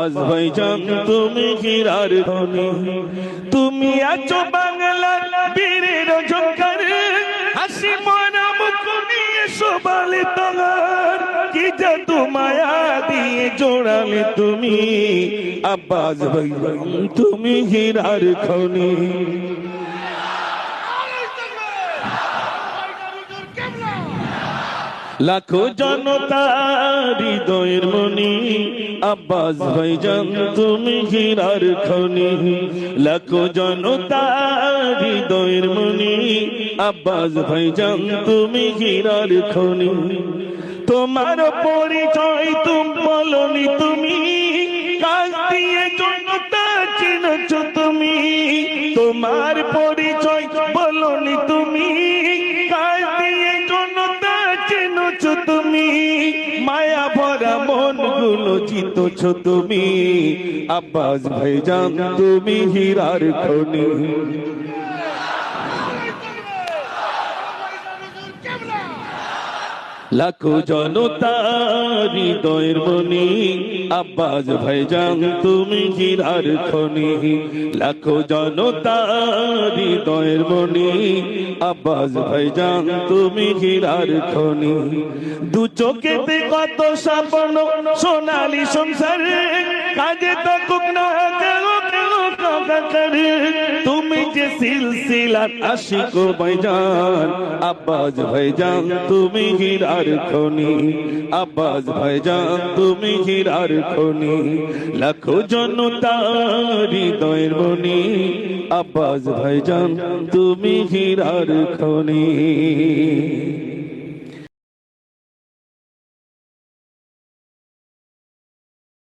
আজ ভাইজান তুমি হীরার খনি, তুমি আছো বাংলার বীরের ঝঙ্কার, হাসি মরা মুখ নিয়ে শোভালে তোমার, কি জাদু মায়া দিয়ে জোড়ালে তুমি, আব্বাস ভাইজান তুমি হীরার খনি। লাখো জনতা হৃদয়ের মনি, আব্বাস ভাইজান তুমি হীরার খনি, লাখো জনতা হৃদয়ের মনি, আব্বাস ভাইজান তুমি হীরার খনি। তোমার পরিচয় তুমি বলনি, তুমি কাজ দিয়ে জনতা চিনছ তুমি, তোমার পরিচয় বলনি তুমি, কাজ দিয়ে জনতা চিনছ তুমি, মায়া ভরা মন গুলো জিতছ তুমি, আব্বাস ভাইজান তুমি হীরার খনি। লাখো জনতা হৃদয়ের মনি, আব্বাস ভাইজান তুমি হীরার খনি, লাখো জনতা হৃদয়ের মনি, আব্বাস ভাইজান তুমি হীরার খনি। দু চোখেতে কত স্বপ্ন সোনালি সংসার, কাজে থাকুক না কেউ কেউ কাকারে, তুমি যে সিলসিলার আশিক ভাইজান, আব্বাস ভাইজান তুমি হীরার খনি, আব্বাস ভাইজান তুমি হীরার খনি, লাখো জনতা হৃদয়ের মনি, আব্বাস ভাইজান তুমি হীরার খনি।